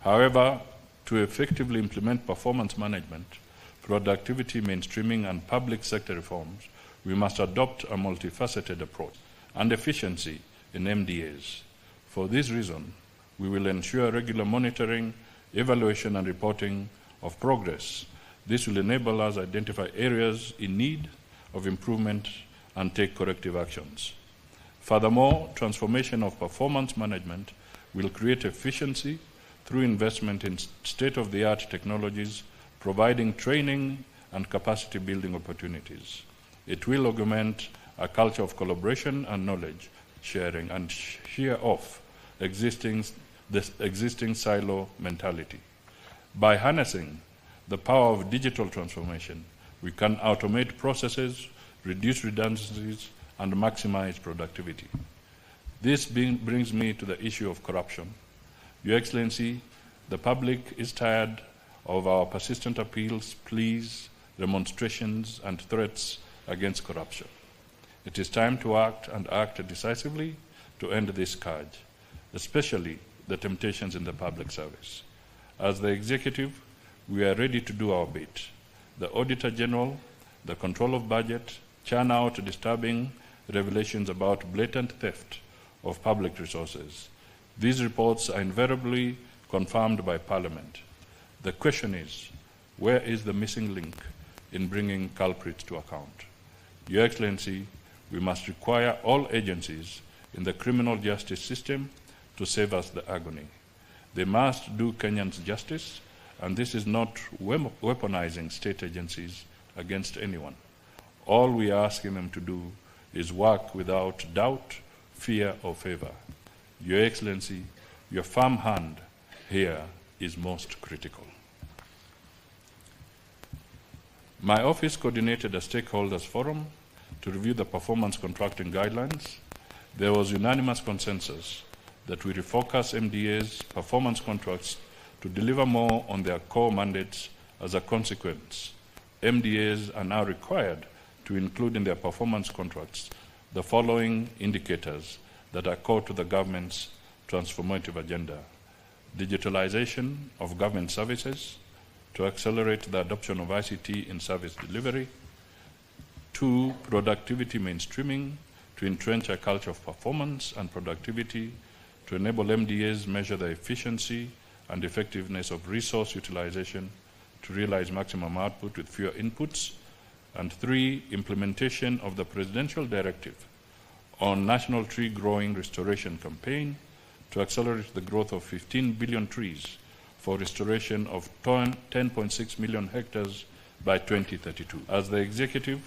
However, to effectively implement performance management, productivity mainstreaming, and public sector reforms, we must adopt a multifaceted approach and efficiency in MDAs. For this reason, we will ensure regular monitoring, evaluation, and reporting of progress. This will enable us to identify areas in need of improvement and take corrective actions. Furthermore, transformation of performance management will create efficiency through investment in state-of-the-art technologies, providing training and capacity building opportunities. It will augment a culture of collaboration and knowledge sharing and shear off the existing silo mentality. By harnessing the power of digital transformation, we can automate processes, reduce redundancies, and maximize productivity. This brings me to the issue of corruption. Your Excellency, the public is tired of our persistent appeals, pleas, demonstrations, and threats against corruption. It is time to act, and act decisively, to end this scourge, especially the temptations in the public service. As the Executive, we are ready to do our bit. The Auditor General, the control of budget, churn out disturbing revelations about blatant theft of public resources. These reports are invariably confirmed by Parliament. The question is, where is the missing link in bringing culprits to account? Your Excellency, we must require all agencies in the criminal justice system to save us the agony. They must do Kenyans justice, and this is not weaponizing state agencies against anyone. All we are asking them to do is work without doubt, fear, or favor. Your Excellency, your firm hand here is most critical. My office coordinated a stakeholders forum to review the performance contracting guidelines. There was unanimous consensus that we refocus MDA's performance contracts to deliver more on their core mandates. As a consequence, MDAs are now required to include in their performance contracts the following indicators that are core to the government's transformative agenda: digitalization of government services to accelerate the adoption of ICT in service delivery; 2, productivity mainstreaming to entrench a culture of performance and productivity to enable MDAs measure the efficiency and effectiveness of resource utilization to realize maximum output with fewer inputs; and 3, implementation of the Presidential Directive on National Tree Growing Restoration Campaign to accelerate the growth of 15 billion trees for restoration of 10.6 million hectares by 2032. As the Executive,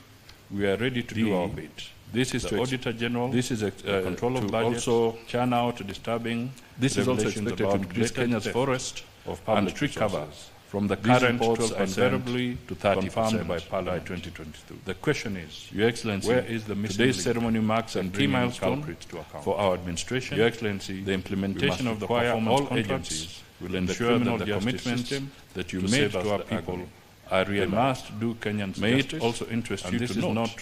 we are ready to do our bit. This is the Auditor General. This is control of budget. Also churn out disturbing. This is also expected to increase Kenya's forest of public and tree covers from the current 12% to 30% by Parliament by 2022. The question is, Your Excellency, where is the missing today's ceremony marks and key milestone for our administration. Your Excellency, the implementation of the performance all agencies will ensure that the commitments that you made to our people are real. They must do Kenyans may justice, it also interest you to note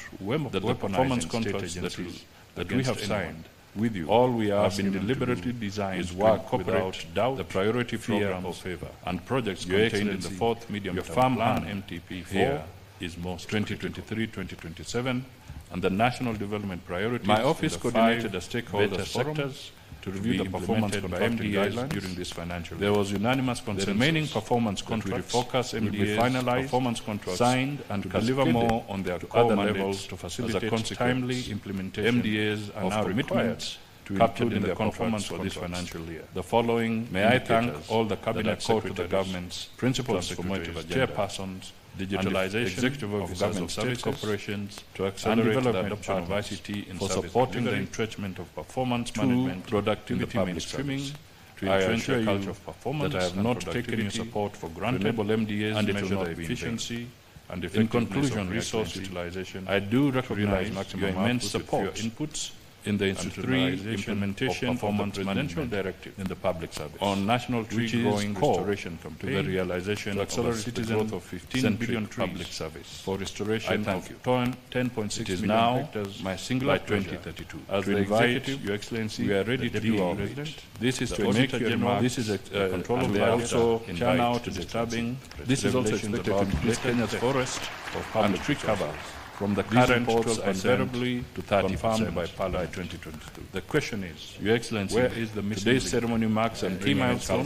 that the performance contracts that we have signed with you, all we have been deliberately designed is work without doubt, the priority programs or favor, and projects contained in the 4th medium-term plan MTP here is most 2023-2027, and the national development priorities. My office coordinated a stakeholder sectors to review the performance contracting guidelines during this financial year. There was unanimous consensus. The remaining performance contracts refocus MDA's finalized performance contracts signed and to deliver more on their core levels to facilitate timely implementation. MDAs are now required to captured in the performance for this financial year. The following may I thank all the cabinet secretaries, to the government's principal secretaries, chairpersons, digitalization, executive of government service corporations to accelerate the adoption of ICT in for supporting the entrenchment of performance management, productivity mainstreaming, to entrench a culture of performance that I have not taken your support for granted, to enable MDAs and measure the efficiency and effectiveness. In conclusion, resource utilization, I do recognize your immense support inputs in the institutionalization implementation of performance management directive in the public service on national tree growing restoration campaign to the realization of citizen growth of 15 billion trees public service for restoration of 10.6 million hectares my singular by 2032. As the executive, Your Excellency, we are ready to do our bit. This is to make your remarks. This is a control of the also turn out disturbing. This is also expected to increase Kenya's forest of public tree cover from the current 12% to 30% by Parliament 2022. The question is, Your Excellency, where is the today's ceremony marks a key milestone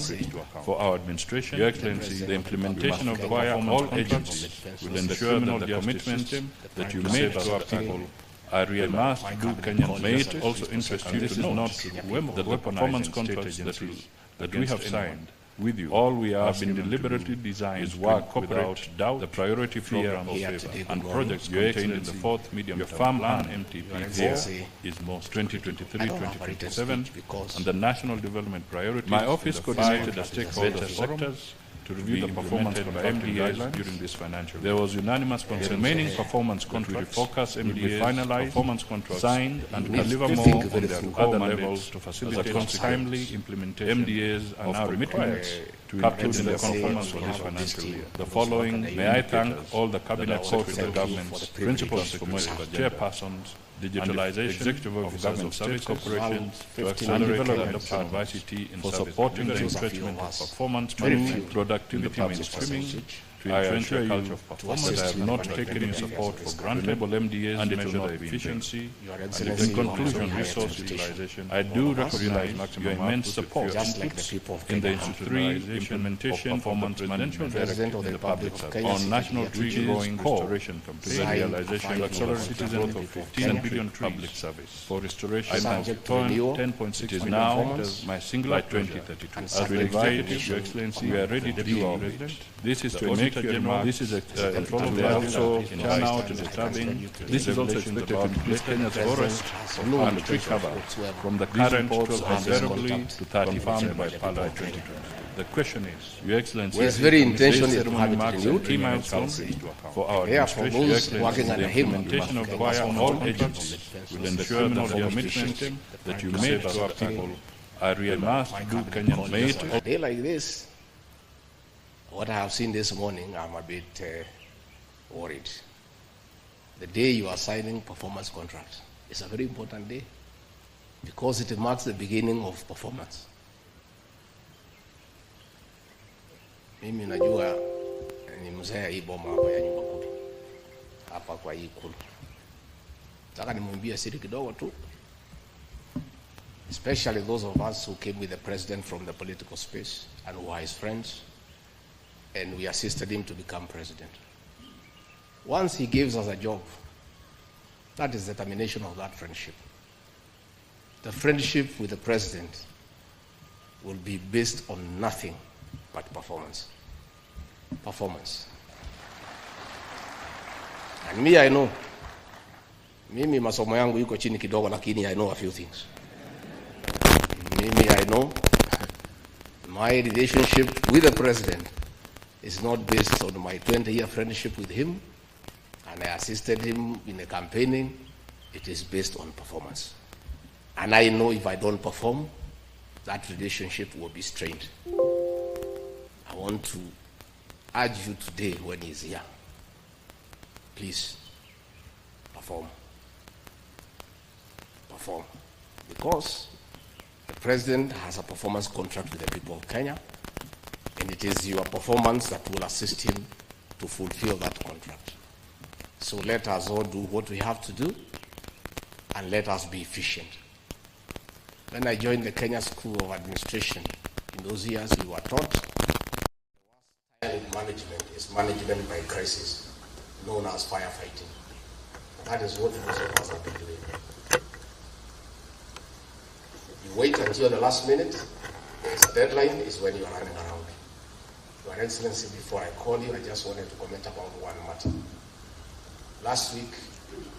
for our administration. Your Excellency, the implementation of the all agencies will ensure that the commitments that you made to our people are real must do Kenyan. May it also interest you to note that the performance contracts that we have signed with you, all we have been deliberately designed is work without doubt the priority program of favor and projects contained in the fourth medium term plan MTP is most 2023-2027 and the national development priorities. My office coordinated the stakeholder sectors to review the performance of MDAs during this financial year. There was unanimous consent. Remaining performance contracts focus MDAs finalized performance contracts signed and deliver more on their other levels to facilitate timely implementation. MDAs are now commitments to include in the performance for this financial year. The following, may I thank all the cabinet secretaries of governments, principal secretaries, chairpersons, digitalization, executive officers of service corporations to accelerate the adoption of ICT in for supporting the encouragement of performance management, productivity mainstreaming, to ensure a culture of performance. I have not taken your support for granted. Enable MDAs and measure the efficiency. And in conclusion, resource utilization. I do recognize your immense support in the institutionalization implementation performance management directive in the public service on national tree growing restoration to the realization of citizen growth of 15 billion public service for restoration of 10.6 is now my singular 2032. As we executive, Your Excellency, we are ready to do our bit. This is to make your remarks. This is a control of the also turn out disturbing. This is also expected to increase Kenya's forest and tree cover from the current 12% to 30% by Parliament 2020. The question is, Your Excellency, it's very intentional to have it renewed. Key milestones for our administration. Your Excellency, the implementation of the wire on all agencies will ensure that the commitment that you made to our people are real must do Kenyan made. A day like this, what I have seen this morning, I'm a bit worried. The day you are signing performance contracts is a very important day because it marks the beginning of performance. Mimi najua ni mzee hii boma hapa ya nyumba kuu hapa kwa hii kulu. Nataka nimwambie siri kidogo tu, especially those of us who came with the president from the political space and who are his friends, and we assisted him to become president. Once he gives us a job, that is the termination of that friendship. The friendship with the president will be based on nothing but performance. Performance. And me, I know. Mimi masomo yangu yuko chini kidogo, lakini I know a few things. Mimi, I know my relationship with the president is not based on my 20-year friendship with him, and I assisted him in the campaigning. It is based on performance. And I know if I don't perform, that relationship will be strained. I want to urge you today when he's here, please perform. Perform. Because the president has a performance contract with the people of Kenya, and it is your performance that will assist him to fulfill that contract. So let us all do what we have to do, and let us be efficient. When I joined the Kenya School of Administration, in those years we were taught the worst style of management is management by crisis, known as firefighting. That is what most of us have been doing. You wait until the last minute, there's a deadline, is when you are running around. Your Excellency, before I call you, I just wanted to comment about one matter. Last week,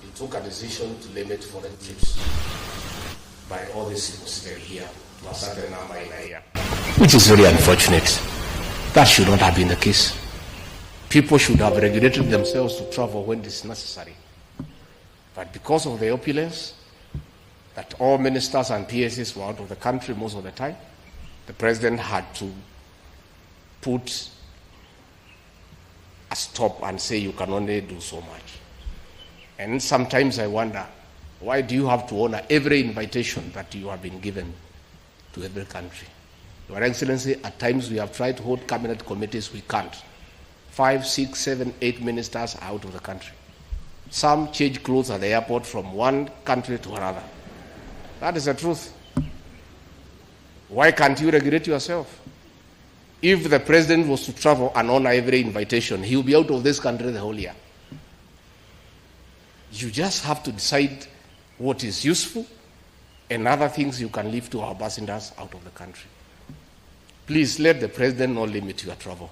you took a decision to limit foreign trips by all the citizens here to a certain number in a year, which is very unfortunate. That should not have been the case. People should have regulated themselves to travel when it is necessary. But because of the opulence that all ministers and PSs were out of the country most of the time. The president had to put a stop and say you can only do so much. And sometimes I wonder, why do you have to honor every invitation that you have been given to every country? Your Excellency, at times we have tried to hold cabinet committees, we can't. 5, 6, 7, 8 ministers are out of the country. Some change clothes at the airport from one country to another. That is the truth. Why can't you regulate yourself? If the president was to travel and honor every invitation, he will be out of this country the whole year. You just have to decide what is useful and other things you can leave to our ambassadors out of the country. Please let the president not limit your travel.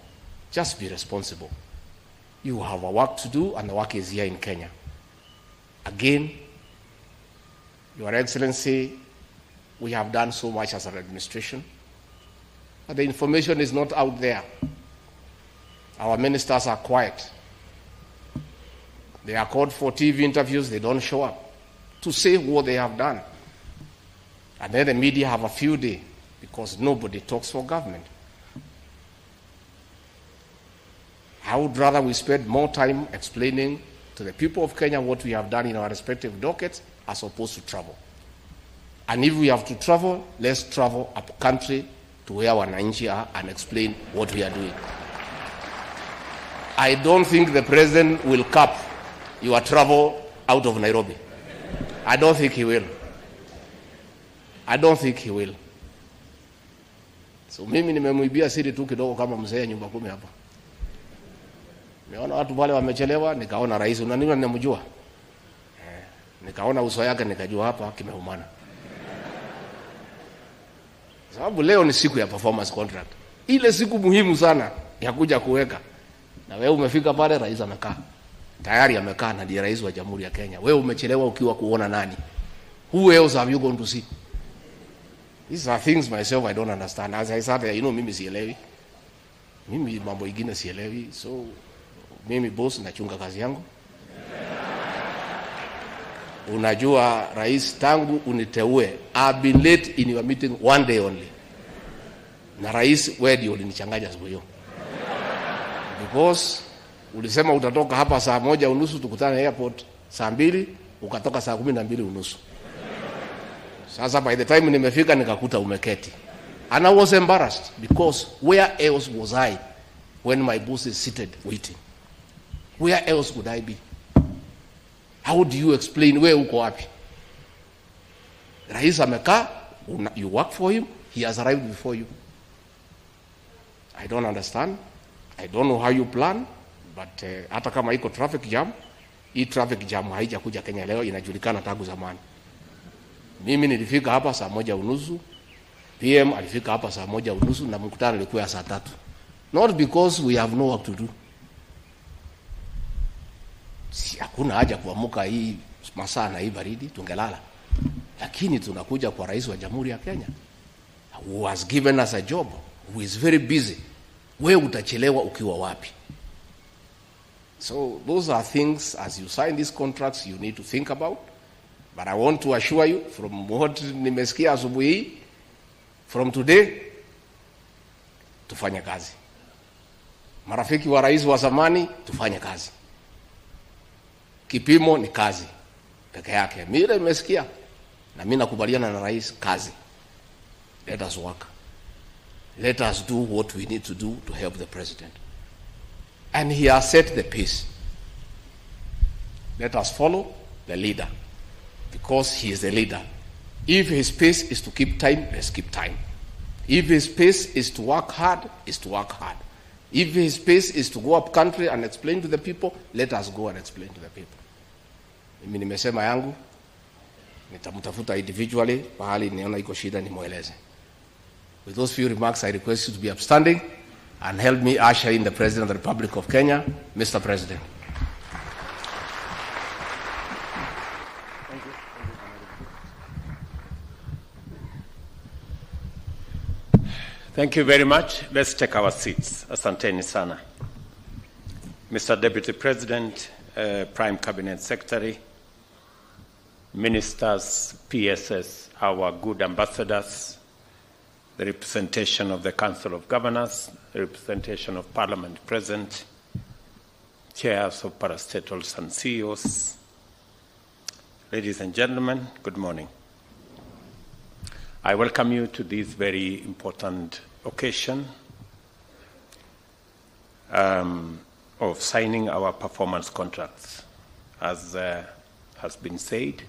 Just be responsible. You have a work to do, and the work is here in Kenya. Again, Your Excellency, we have done so much as an administration, but the information is not out there. Our ministers are quiet. They are called for TV interviews, they don't show up to say what they have done. And then the media have a field day because nobody talks for government. I would rather we spend more time explaining to the people of Kenya what we have done in our respective dockets as opposed to travel. And if we have to travel, let's travel up country to where wananchi are and explain what we are doing. I don't think the president will cap your travel out of Nairobi. I don't think he will. I don't think he will. So mimi nimemwibia siri tu kidogo kama mzee nyumba 10 hapa. Nimeona watu wale wamechelewa, nikaona rais unanini ninamjua. Nikaona uso yake nikajua hapa kimeumana. Sababu leo ni siku ya performance contract. Ile siku muhimu sana ya kuja kuweka. Na wewe umefika pale, rais amekaa. Tayari amekaa na ndiye rais wa Jamhuri ya Kenya. Wewe umechelewa ukiwa kuona nani? Who else have you gone to see? These are things myself I don't understand. As I said, mimi sielewi. Mimi mambo ingine sielewi. So mimi boss nachunga kazi yangu. Unajua rais, tangu uniteue, I've been late in your meeting one day only. Na rais, wewe ndio ulinichanganya siku hiyo. Because ulisema utatoka hapa saa 1:30 tukutane airport saa 2, ukatoka saa 12:30. Sasa by the time nimefika nikakuta umeketi. And I was embarrassed because where else was I when my boss is seated waiting? Where else would I be? How do you explain where uko wapi? Rais amekaa, you work for him, he has arrived before you. I don't understand. I don't know how you plan, but hata kama iko traffic jam, hii traffic jam haijakuja Kenya leo, inajulikana tangu zamani. Mimi nilifika hapa saa 1:30, PM alifika hapa saa 1:30 na mkutano ulikuwa saa 3. Not because we have no work to do. Si hakuna haja kuamuka hii masaa na hii baridi tungelala. Lakini tunakuja kwa rais wa Jamhuri ya Kenya who has given us a job, who is very busy. Wewe utachelewa ukiwa wapi? So those are things, as you sign these contracts, you need to think about. But I want to assure you, from what nimesikia asubuhi, from today, tufanye kazi. Marafiki wa rais wa zamani, tufanye kazi. Kipimo ni kazi peke yake. Mimi nimesikia na mimi nakubaliana na rais, kazi. Let us work. Let us do what we need to do to help the president. And he has set the pace. Let us follow the leader because he is the leader. If his pace is to keep time, let's keep time. If his pace is to work hard, is to work hard. If his pace is to go up country and explain to the people, let us go and explain to the people. Mimi nimesema yangu, nitamtafuta individually, pahali niona iko shida nimueleze. With those few remarks, I request you to be upstanding and help me usher in the President of the Republic of Kenya, Mr. President. Thank you very much. Let's take our seats. Asanteni sana. Mr. Deputy President, Prime Cabinet Secretary, ministers, PSS, our good ambassadors, the representation of the Council of Governors, the representation of Parliament present, chairs of parastatals and CEOs, ladies and gentlemen, good morning. I welcome you to this very important occasion of signing our performance contracts. As has been said,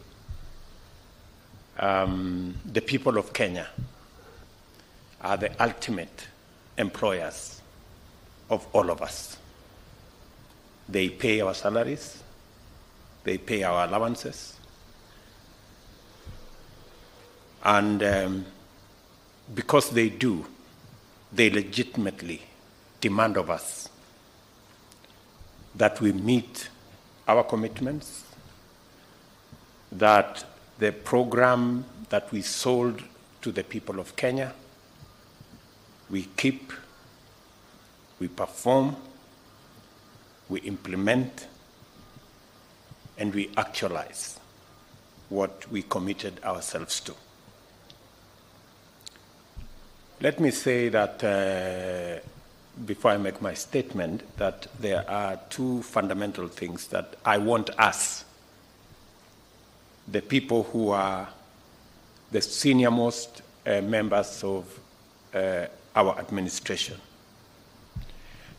the people of Kenya are the ultimate employers of all of us. They pay our salaries, they pay our allowances, and because they do, they legitimately demand of us that we meet our commitments, that the program that we sold to the people of Kenya, we keep, we perform, we implement, and we actualize what we committed ourselves to. Let me say that before I make my statement, that there are two fundamental things that I want us, the people who are the senior-most members of our administration,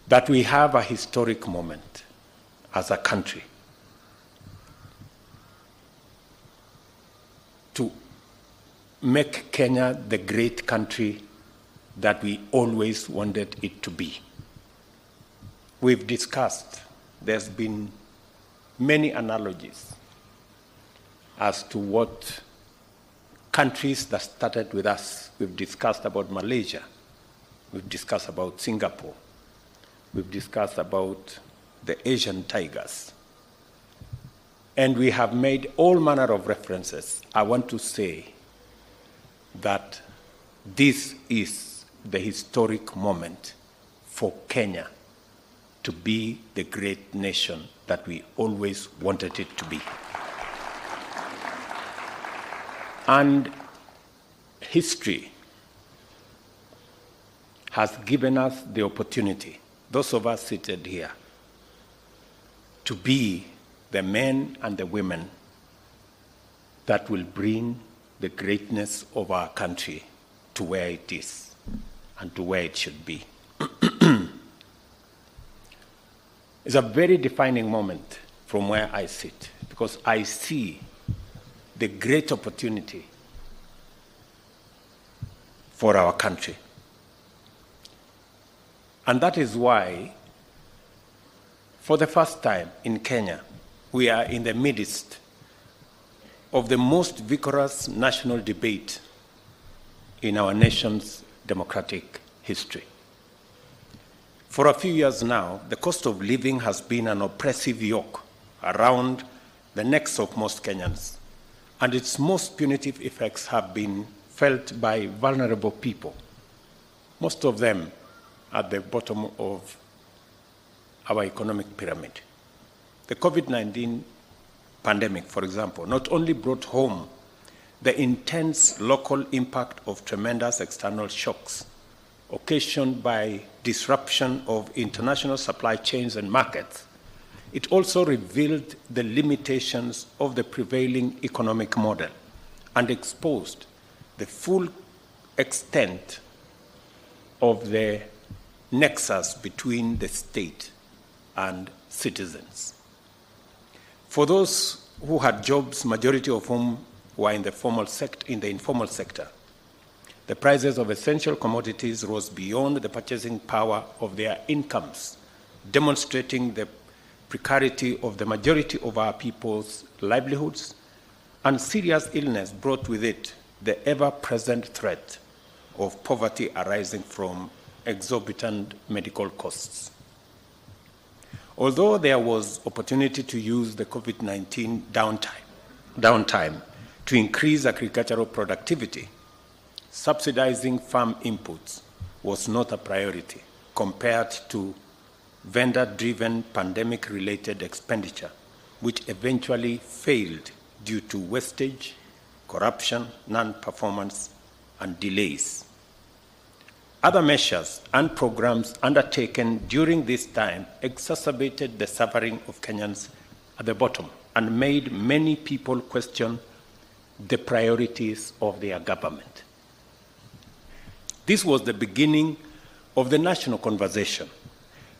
that we have a historic moment as a country to make Kenya the great country that we always wanted it to be. We've discussed, there's been many analogies as to what countries that started with us. We've discussed about Malaysia, we've discussed about Singapore, we've discussed about the Asian tigers, and we have made all manner of references. I want to say that this is the historic moment for Kenya to be the great nation that we always wanted it to be. And history has given us the opportunity, those of us seated here, to be the men and the women that will bring the greatness of our country to where it is and to where it should be. It's a very defining moment from where I sit, because I see the great opportunity for our country. And that is why, for the first time in Kenya, we are in the midst of the most vigorous national debate in our nation's democratic history. For a few years now, the cost of living has been an oppressive yoke around the necks of most Kenyans, and its most punitive effects have been felt by vulnerable people, most of them at the bottom of our economic pyramid. The COVID-19 pandemic, for example, not only brought home the intense local impact of tremendous external shocks occasioned by disruption of international supply chains and markets, it also revealed the limitations of the prevailing economic model and exposed the full extent of the nexus between the state and citizens. For those who had jobs, majority of whom were in the informal sector, the prices of essential commodities rose beyond the purchasing power of their incomes, demonstrating the precarity of the majority of our people's livelihoods, and serious illness brought with it the ever-present threat of poverty arising from exorbitant medical costs. Although there was opportunity to use the COVID-19 downtime to increase agricultural productivity, subsidizing farm inputs was not a priority compared to vendor-driven pandemic-related expenditure, which eventually failed due to wastage, corruption, non-performance, and delays. Other measures and programs undertaken during this time exacerbated the suffering of Kenyans at the bottom and made many people question the priorities of their government. This was the beginning of the national conversation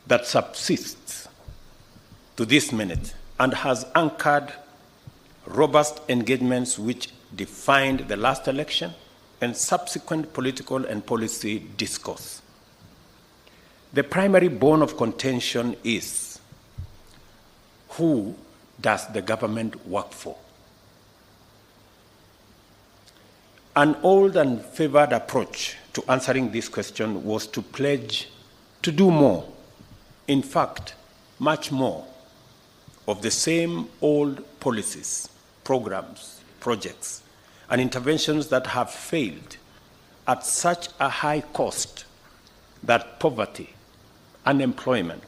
that subsists to this minute and has anchored robust engagements which defined the last election and subsequent political and policy discourse. The primary bone of contention is, who does the government work for? An old and favored approach to answering this question was to pledge to do more, in fact, much more, of the same old policies, programs, projects, and interventions that have failed at such a high cost that poverty, unemployment,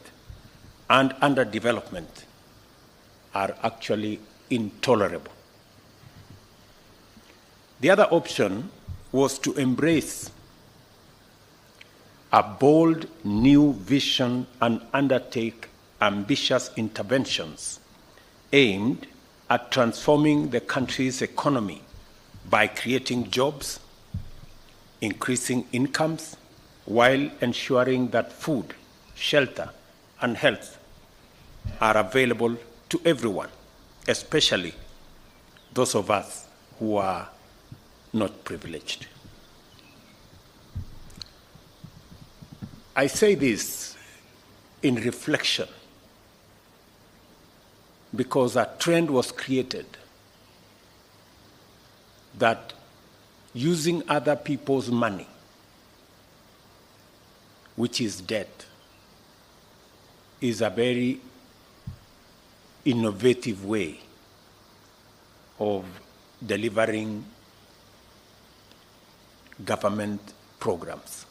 and underdevelopment are actually intolerable. The other option was to embrace a bold new vision and undertake ambitious interventions aimed at transforming the country's economy by creating jobs, increasing incomes, while ensuring that food, shelter, and health are available to everyone, especially those of us who are not privileged. I say this in reflection because a trend was created that using other people's money, which is debt, is a very innovative way of delivering government programs,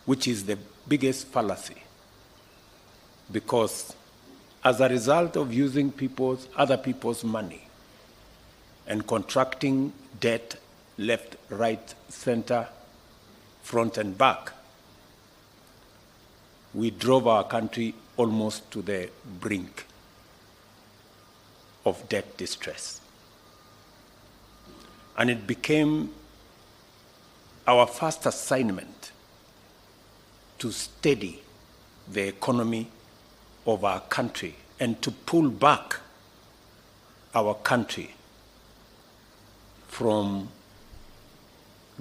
which is the biggest fallacy, because as a result of using other people's money and contracting debt left, right, center, front, and back, we drove our country almost to the brink of debt distress. And it became our first assignment to steady the economy of our country and to pull back our country from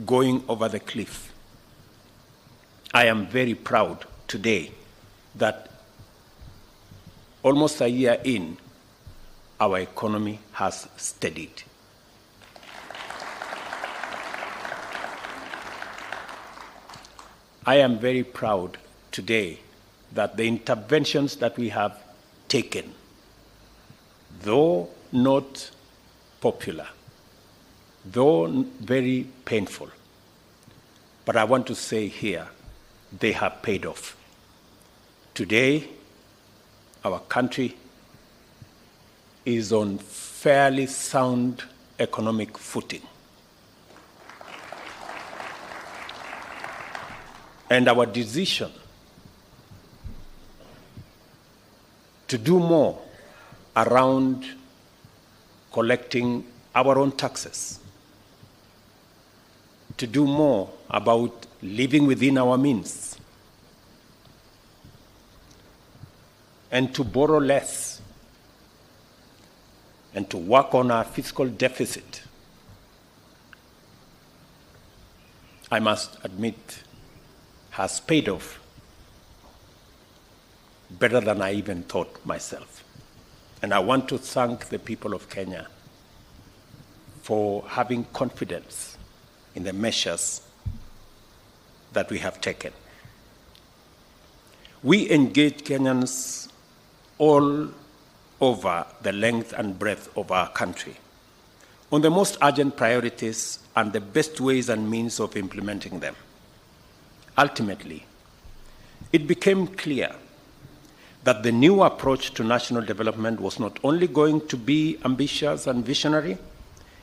going over the cliff. I am very proud today that almost a year in, our economy has steadied. I am very proud today that the interventions that we have taken, though not popular, though very painful, but I want to say here, they have paid off. Today, our country is on fairly sound economic footing. And our decision to do more around collecting our own taxes, to do more about living within our means, and to borrow less, and to work on our fiscal deficit, I must admit, has paid off better than I even thought myself. And I want to thank the people of Kenya for having confidence in the measures that we have taken. We engage Kenyans all over the length and breadth of our country on the most urgent priorities and the best ways and means of implementing them. Ultimately, it became clear that the new approach to national development was not only going to be ambitious and visionary,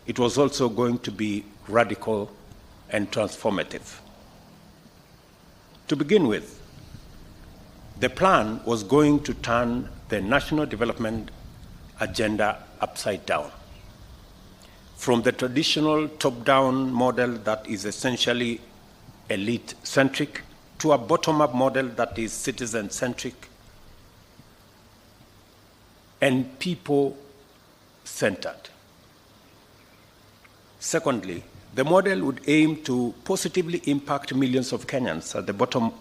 it was also going to be radical and transformative. To begin with, the plan was going to turn the national development agenda upside down. From the traditional top-down model that is essentially elite-centric to a bottom-up model that is citizen-centric and people-centered. Secondly, the model would aim to positively impact millions of Kenyans at the bottom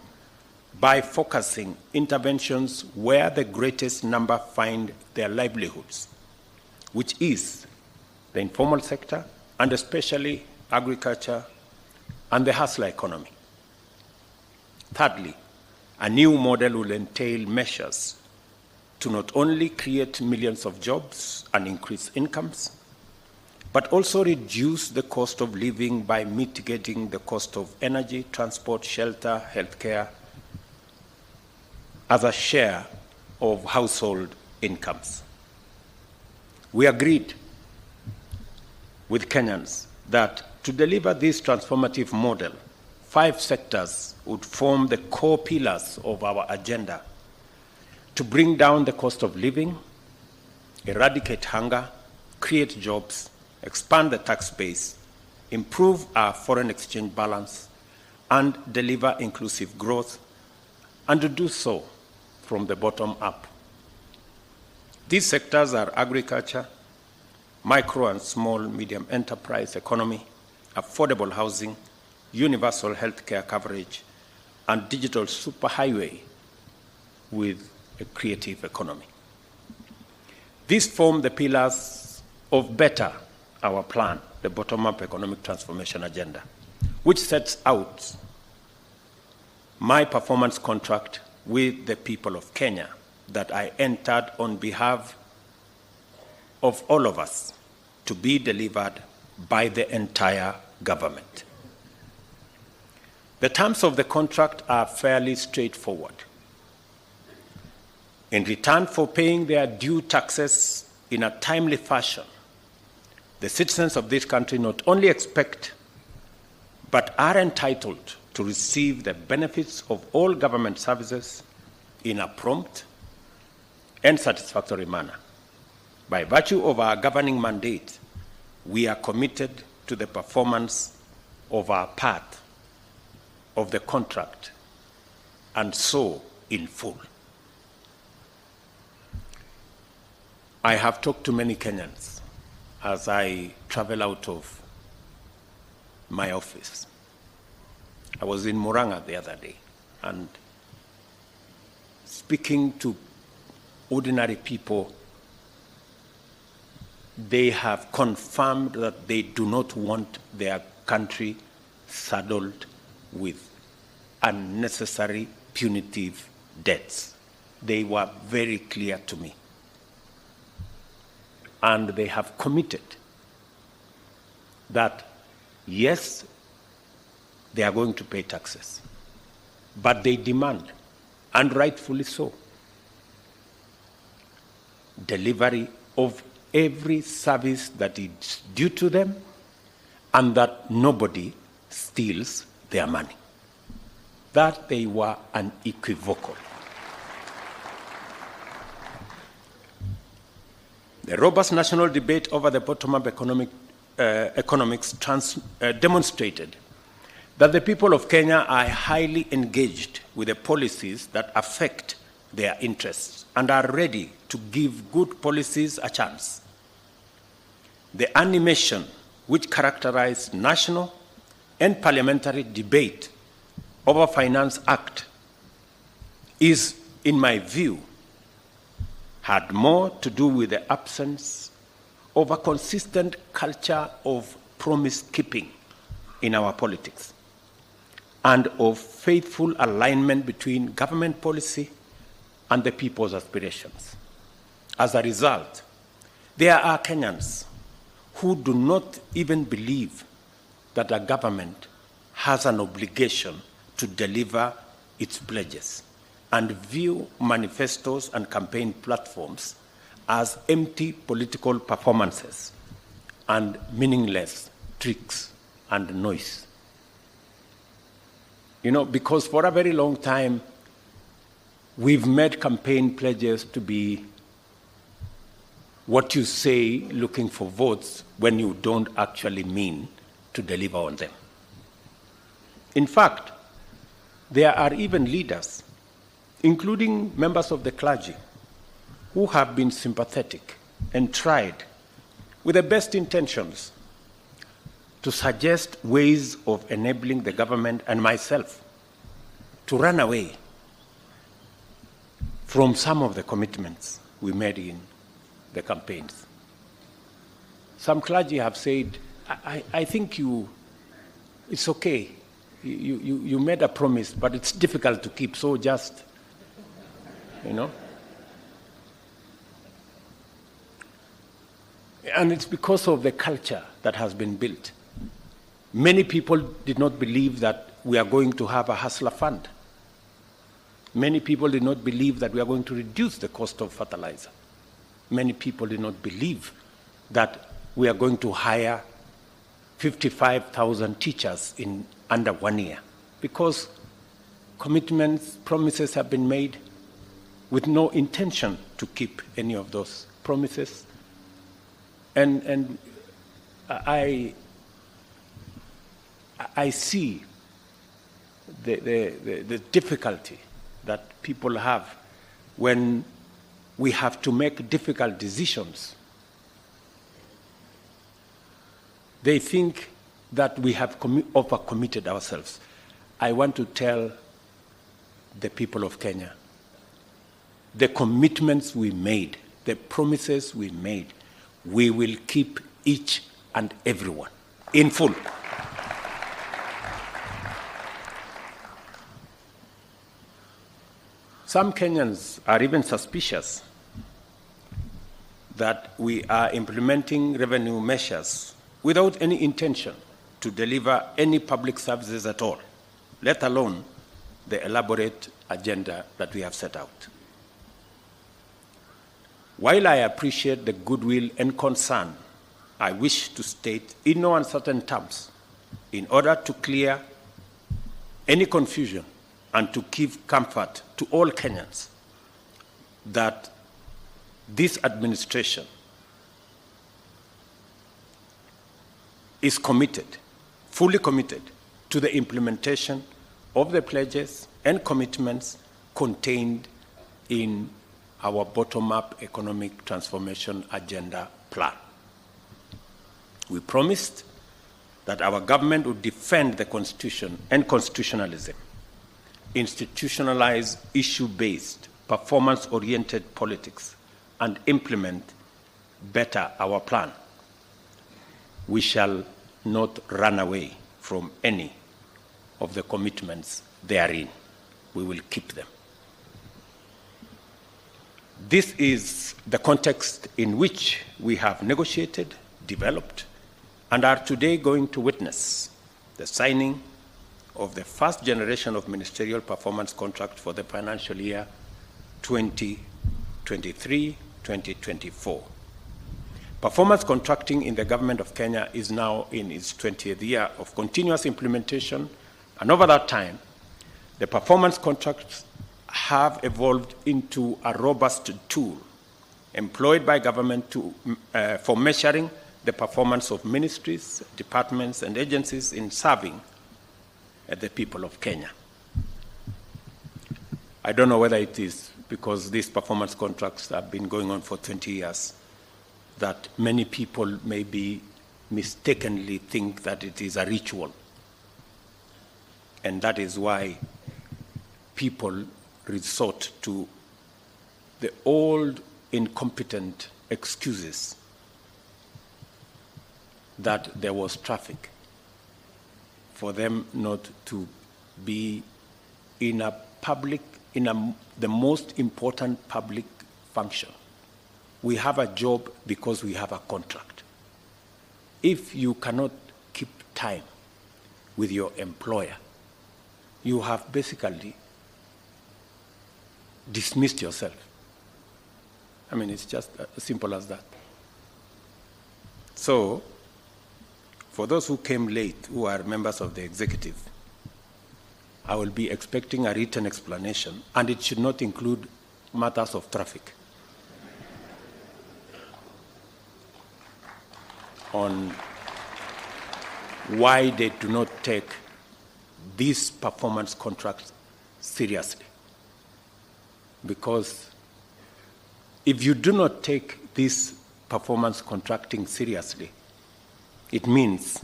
by focusing interventions where the greatest number find their livelihoods, which is the informal sector, and especially agriculture and the hustler economy. Thirdly, a new model will entail measures to not only create millions of jobs and increase incomes, but also reduce the cost of living by mitigating the cost of energy, transport, shelter, healthcare as a share of household incomes. We agreed with Kenyans that to deliver this transformative model, 5 sectors would form the core pillars of our agenda to bring down the cost of living, eradicate hunger, create jobs, expand the tax base, improve our foreign exchange balance, and deliver inclusive growth, and to do so from the bottom up. These sectors are agriculture, micro and small medium enterprise economy, affordable housing, universal healthcare coverage, and digital superhighway with a creative economy. These form the pillars of Better, our plan, the bottom-up economic transformation agenda, which sets out my performance contract with the people of Kenya that I entered on behalf of all of us to be delivered by the entire government. The terms of the contract are fairly straightforward. In return for paying their due taxes in a timely fashion, the citizens of this country not only expect, but are entitled to receive the benefits of all government services in a prompt and satisfactory manner. By virtue of our governing mandate, we are committed to the performance of our part of the contract, and so in full. I have talked to many Kenyans as I travel out of my office. I was in Murang'a the other day, and speaking to ordinary people, they have confirmed that they do not want their country saddled with unnecessary punitive debts. They were very clear to me. And they have committed that, yes, they are going to pay taxes, but they demand, and rightfully so, delivery of every service that is due to them, and that nobody steals their money. That they were unequivocal. The robust national debate over the bottom-up economics demonstrated that the people of Kenya are highly engaged with the policies that affect their interests and are ready to give good policies a chance. The animation which characterized national and parliamentary debate over Finance Act is, in my view, had more to do with the absence of a consistent culture of promise-keeping in our politics and of faithful alignment between government policy and the people's aspirations. As a result, there are Kenyans who do not even believe that a government has an obligation to deliver its pledges. and view manifestos and campaign platforms as empty political performances and meaningless tricks and noise. You know, because for a very long time, we've made campaign pledges to be what you say looking for votes when you don't actually mean to deliver on them. In fact, there are even leaders, including members of the clergy, who have been sympathetic and tried, with the best intentions, to suggest ways of enabling the government and myself to run away from some of the commitments we made in the campaigns. Some clergy have said, I think it's okay. You made a promise, but it's difficult to keep, so just, you know. And it's because of the culture that has been built. Many people did not believe that we are going to have a hustler fund. Many people did not believe that we are going to reduce the cost of fertilizer. Many people did not believe that we are going to hire 55,000 teachers in under 1 year, because commitments, promises have been made with no intention to keep any of those promises. And I see the difficulty that people have when we have to make difficult decisions. They think that we have overcommitted ourselves. I want to tell the people of Kenya, the commitments we made, the promises we made, we will keep each and every one in full. Some Kenyans are even suspicious that we are implementing revenue measures without any intention to deliver any public services at all, let alone the elaborate agenda that we have set out. While I appreciate the goodwill and concern, I wish to state in no uncertain terms, in order to clear any confusion and to give comfort to all Kenyans, that this administration is committed, fully committed, to the implementation of the pledges and commitments contained in our bottom-up economic transformation agenda plan. We promised that our government would defend the Constitution and constitutionalism, institutionalize issue-based, performance-oriented politics, and implement better our plan. We shall not run away from any of the commitments therein. We will keep them. This is the context in which we have negotiated, developed, and are today going to witness the signing of the first generation of ministerial performance contract for the financial year 2023-2024. Performance contracting in the government of Kenya is now in its 20th year of continuous implementation, and over that time, the performance contracts have evolved into a robust tool employed by government for measuring the performance of ministries, departments, and agencies in serving the people of Kenya. I don't know whether it is because these performance contracts have been going on for 20 years that many people maybe mistakenly think that it is a ritual. And that is why people resort to the old incompetent excuses that there was traffic, for them not to be in a public, the most important public function. We have a job because we have a contract. If you cannot keep time with your employer, you have basically dismissed yourself. I mean, it's just as simple as that. So, for those who came late, who are members of the executive, I will be expecting a written explanation, and it should not include matters of traffic, on why they do not take these performance contracts seriously. Because if you do not take this performance contracting seriously, it means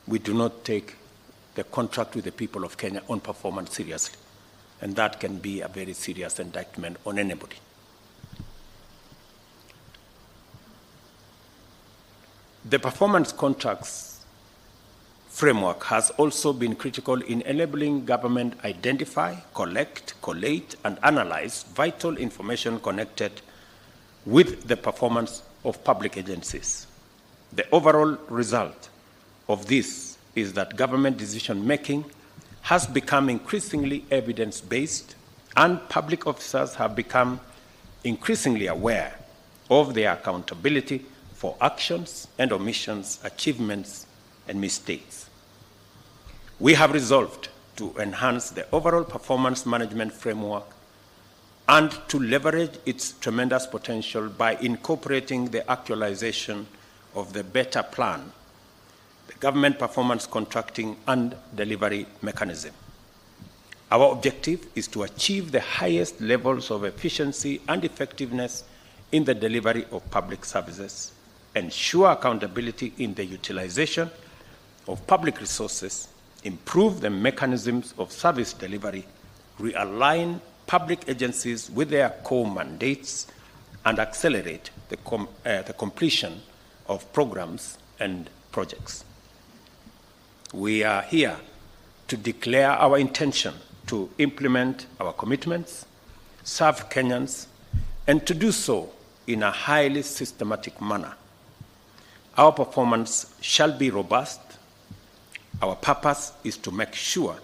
we do not take the contract with the people of Kenya on performance seriously. And that can be a very serious indictment on anybody. The performance contracts framework has also been critical in enabling government identify, collect, collate, and analyze vital information connected with the performance of public agencies. The overall result of this is that government decision-making has become increasingly evidence-based, and public officers have become increasingly aware of their accountability for actions and omissions, achievements, and mistakes. We have resolved to enhance the overall performance management framework and to leverage its tremendous potential by incorporating the actualization of the better plan, the government performance contracting and delivery mechanism. Our objective is to achieve the highest levels of efficiency and effectiveness in the delivery of public services, ensure accountability in the utilization of public resources, improve the mechanisms of service delivery, realign public agencies with their core mandates, and accelerate the completion of programs and projects. We are here to declare our intention to implement our commitments, serve Kenyans, and to do so in a highly systematic manner. Our performance shall be robust. Our purpose is to make sure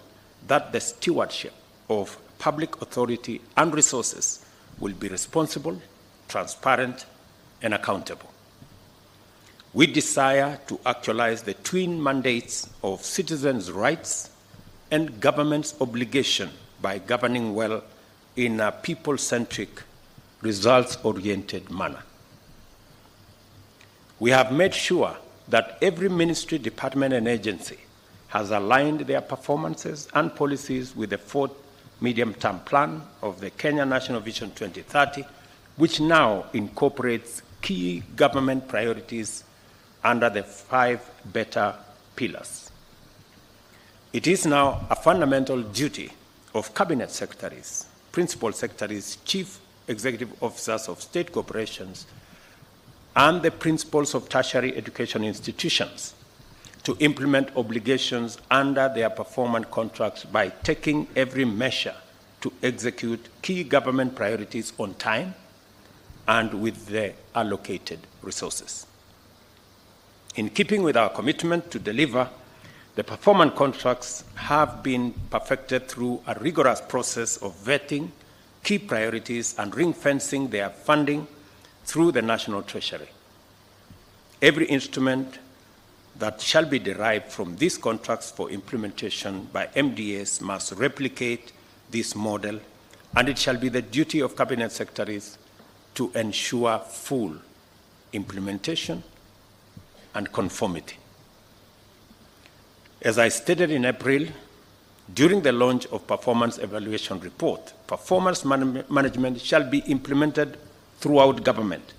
that the stewardship of public authority and resources will be responsible, transparent, and accountable. We desire to actualize the twin mandates of citizens' rights and government's obligation by governing well in a people-centric, results-oriented manner. We have made sure that every ministry, department, and agency has aligned their performances and policies with the fourth medium-term plan of the Kenya National Vision 2030, which now incorporates key government priorities under the 5 better pillars. It is now a fundamental duty of cabinet secretaries, principal secretaries, chief executive officers of state corporations, and the principals of tertiary education institutions to implement obligations under their performance contracts by taking every measure to execute key government priorities on time and with the allocated resources. In keeping with our commitment to deliver, the performance contracts have been perfected through a rigorous process of vetting key priorities and ring-fencing their funding through the National Treasury. Every instrument that shall be derived from these contracts for implementation by MDAs must replicate this model, and it shall be the duty of cabinet secretaries to ensure full implementation and conformity. As I stated in April, during the launch of Performance Evaluation Report, performance management shall be implemented throughout government,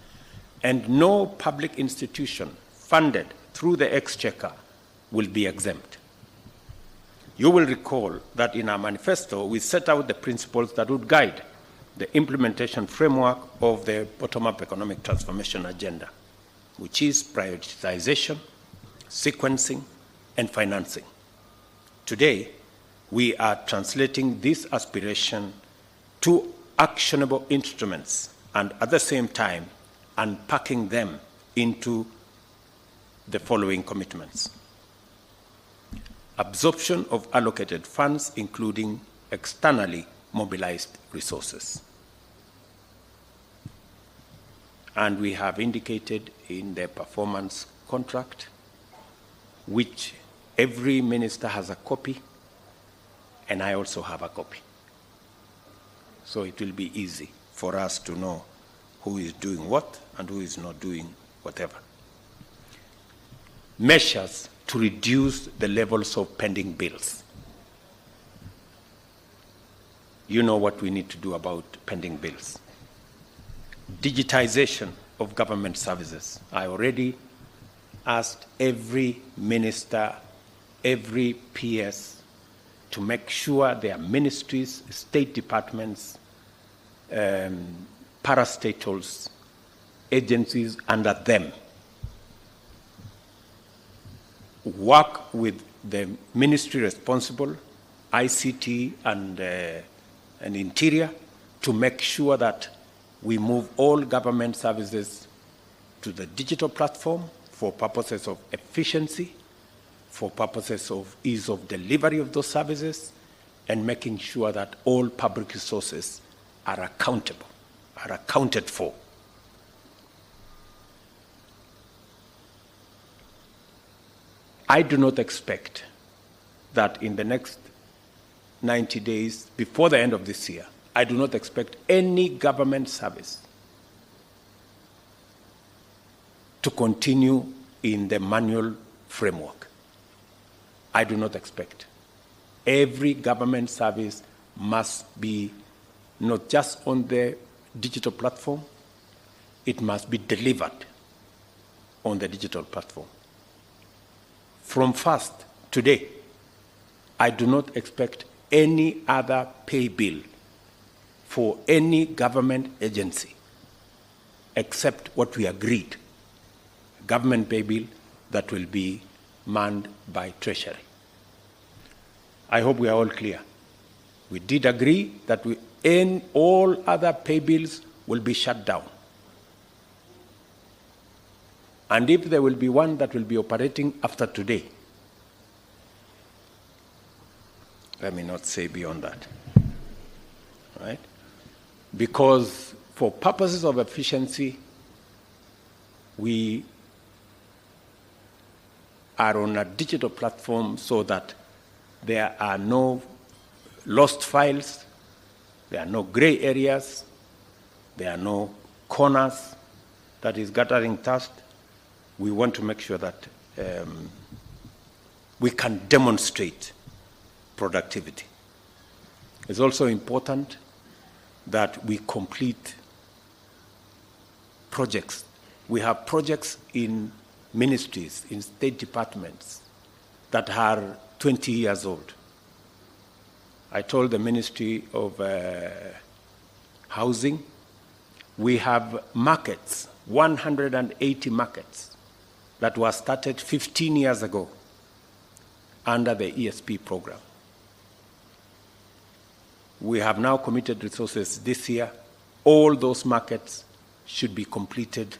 and no public institution funded through the Exchequer will be exempt. You will recall that in our manifesto, we set out the principles that would guide the implementation framework of the bottom-up economic transformation agenda, which is prioritization, sequencing, and financing. Today, we are translating this aspiration to actionable instruments and at the same time unpacking them into the following commitments. Absorption of allocated funds, including externally mobilized resources. And we have indicated in the performance contract, which every minister has a copy, and I also have a copy. So it will be easy for us to know who is doing what and who is not doing whatever. Measures to reduce the levels of pending bills. You know what we need to do about pending bills. Digitization of government services. I already asked every minister, every PS to make sure their ministries, state departments, parastatals, agencies under them work with the ministry responsible, ICT and Interior, to make sure that we move all government services to the digital platform for purposes of efficiency, for purposes of ease of delivery of those services, and making sure that all public resources are accountable, are accounted for. I do not expect that in the next 90 days, before the end of this year, I do not expect any government service to continue in the manual framework. I do not expect. Every government service must be not just on the digital platform, it must be delivered on the digital platform. From first, today, I do not expect any other pay bill for any government agency except what we agreed, a government pay bill that will be manned by Treasury. I hope we are all clear. We did agree that all other pay bills will be shut down. And if there will be one that will be operating after today, let me not say beyond that, right? Because for purposes of efficiency, we are on a digital platform so that there are no lost files, there are no gray areas, there are no corners that is gathering dust. We want to make sure that we can demonstrate productivity. It's also important that we complete projects. We have projects in ministries, in state departments that are 20 years old. I told the Ministry of Housing, we have markets, 180 markets that were started 15 years ago under the ESP program. We have now committed resources this year. All those markets should be completed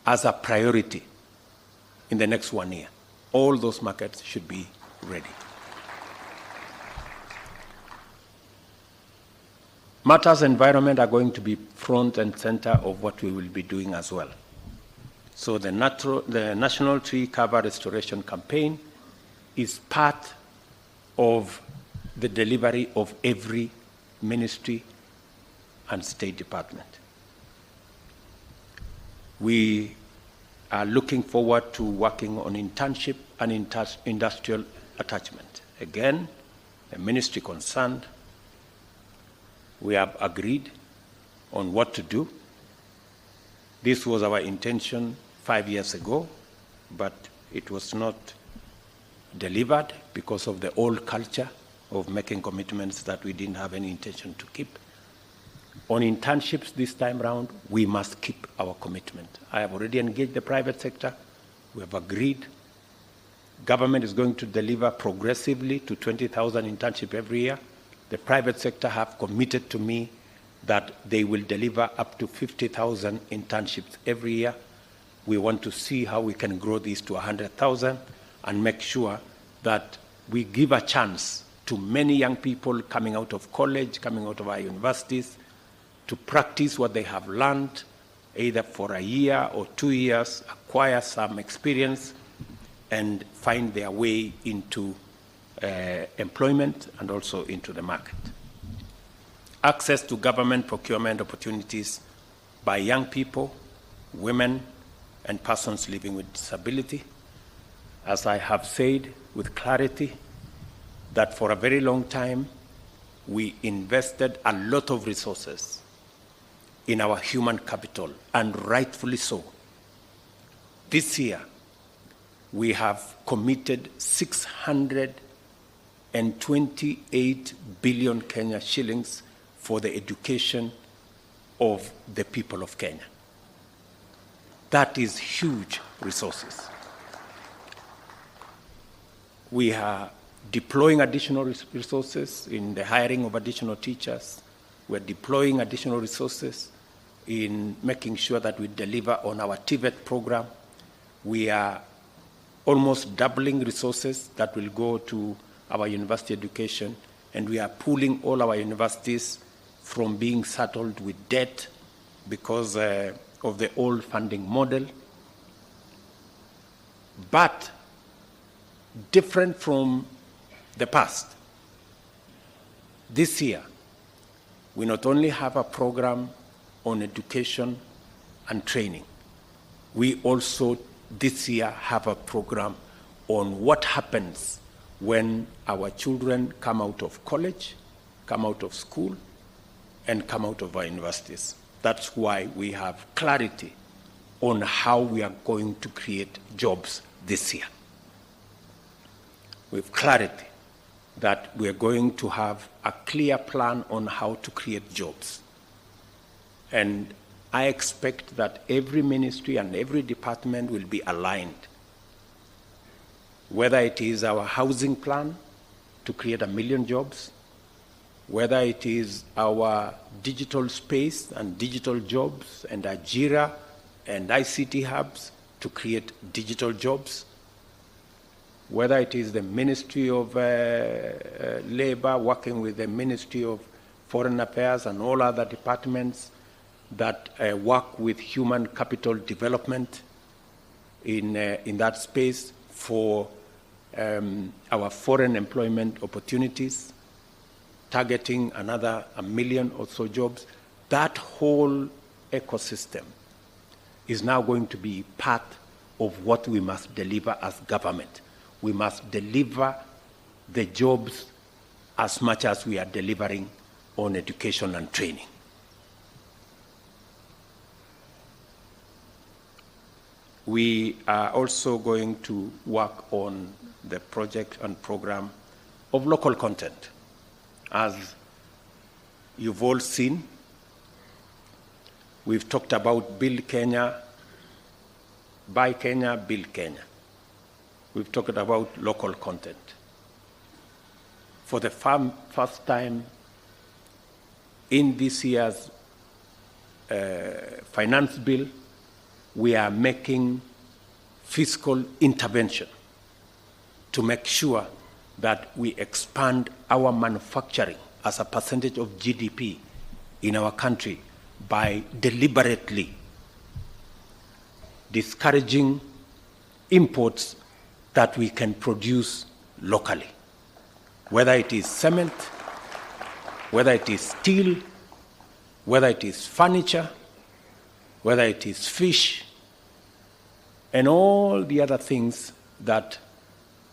as a priority in the next 1 year. All those markets should be ready. Matters environment are going to be front and center of what we will be doing as well. So the National Tree Cover Restoration Campaign is part of the delivery of every ministry and state department. We are looking forward to working on internship and industrial attachment. Again, the ministry concerned, we have agreed on what to do. This was our intention 5 years ago, but it was not delivered because of the old culture of making commitments that we didn't have any intention to keep. On internships this time round, we must keep our commitment. I have already engaged the private sector. We have agreed. Government is going to deliver progressively to 20,000 internships every year. The private sector have committed to me that they will deliver up to 50,000 internships every year. We want to see how we can grow these to 100,000 and make sure that we give a chance to many young people coming out of college, coming out of our universities, to practice what they have learned, either for a year or 2 years, acquire some experience, and find their way into employment and also into the market. Access to government procurement opportunities by young people, women, and persons living with disability. As I have said with clarity, that for a very long time, we invested a lot of resources in our human capital, and rightfully so. This year, we have committed 628 billion Kenya shillings for the education of the people of Kenya. That is huge resources. We are deploying additional resources in the hiring of additional teachers. We're deploying additional resources in making sure that we deliver on our TVET program. We are almost doubling resources that will go to our university education, and we are pulling all our universities from being saddled with debt because of the old funding model. But different from the past, this year, we not only have a program on education and training, we also this year have a program on what happens when our children come out of college, come out of school, and come out of our universities. That's why we have clarity on how we are going to create jobs this year. We have clarity that we are going to have a clear plan on how to create jobs. And I expect that every ministry and every department will be aligned. Whether it is our housing plan to create 1 million jobs, whether it is our digital space and digital jobs and Ajira and ICT hubs to create digital jobs, whether it is the Ministry of Labor working with the Ministry of Foreign Affairs and all other departments that work with human capital development in that space for our foreign employment opportunities, targeting another 1 million or so jobs. That whole ecosystem is now going to be part of what we must deliver as government. We must deliver the jobs as much as we are delivering on education and training. We are also going to work on the project and program of local content. As you've all seen, we've talked about Build Kenya, Buy Kenya, Build Kenya. We've talked about local content. For the first time in this year's finance bill, we are making fiscal intervention to make sure that we expand our manufacturing as a percentage of GDP in our country by deliberately discouraging imports that we can produce locally, whether it is cement, whether it is steel, whether it is furniture, whether it is fish, and all the other things that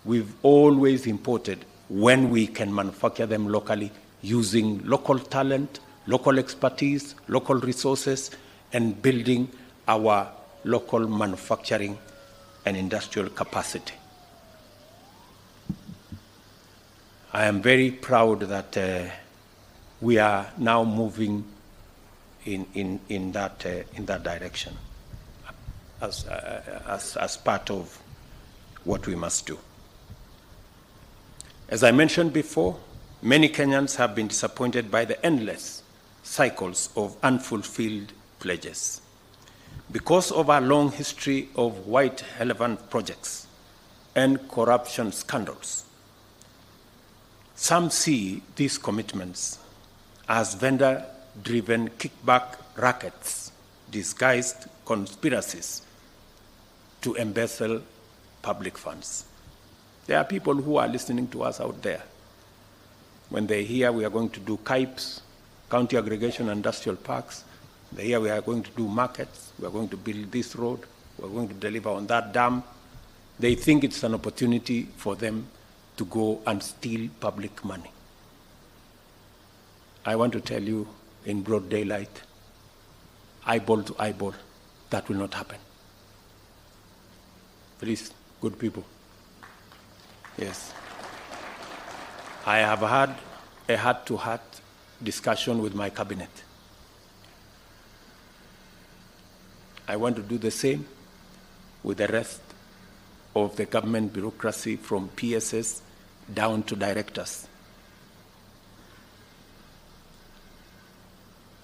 we've always imported when we can manufacture them locally using local talent, local expertise, local resources, and building our local manufacturing and industrial capacity. I am very proud that we are now moving in that direction as part of what we must do. As I mentioned before, many Kenyans have been disappointed by the endless cycles of unfulfilled pledges. Because of our long history of white elephant projects and corruption scandals, Some see these commitments as vendor-driven kickback rackets, disguised conspiracies to embezzle public funds. There are people who are listening to us out there. When they hear we are going to do CAIPs, County Aggregation Industrial Parks, they hear we are going to do markets, we are going to build this road, we are going to deliver on that dam, they think it's an opportunity for them to go and steal public money. I want to tell you in broad daylight, eyeball to eyeball, that will not happen. Please, good people. Yes. I have had a heart-to-heart discussion with my cabinet. I want to do the same with the rest of the government bureaucracy from PSS down to directors.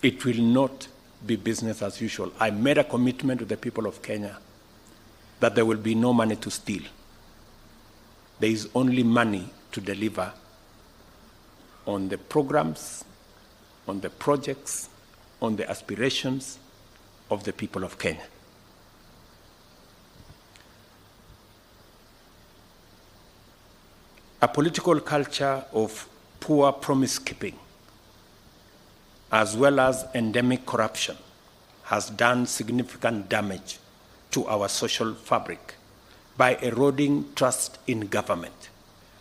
It will not be business as usual. I made a commitment to the people of Kenya that there will be no money to steal. There is only money to deliver on the programs, on the projects, on the aspirations of the people of Kenya. A political culture of poor promise-keeping, as well as endemic corruption, has done significant damage to our social fabric by eroding trust in government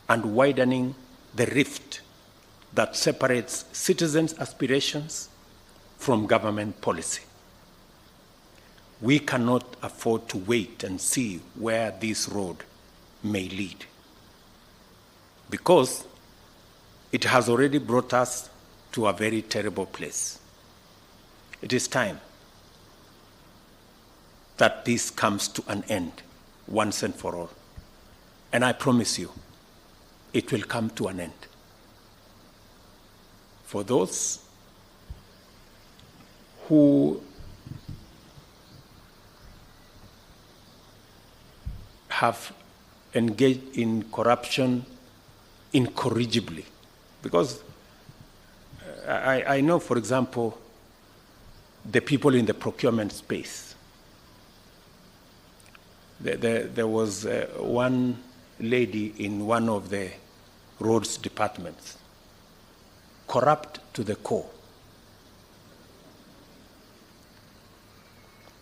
and widening the rift that separates citizens' aspirations from government policy. We cannot afford to wait and see where this road may lead, because it has already brought us to a very terrible place. It is time that this comes to an end once and for all. And I promise you, it will come to an end. For those who have engaged in corruption incorrigibly, because I know, for example, the people in the procurement space. There was one lady in one of the roads departments, corrupt to the core,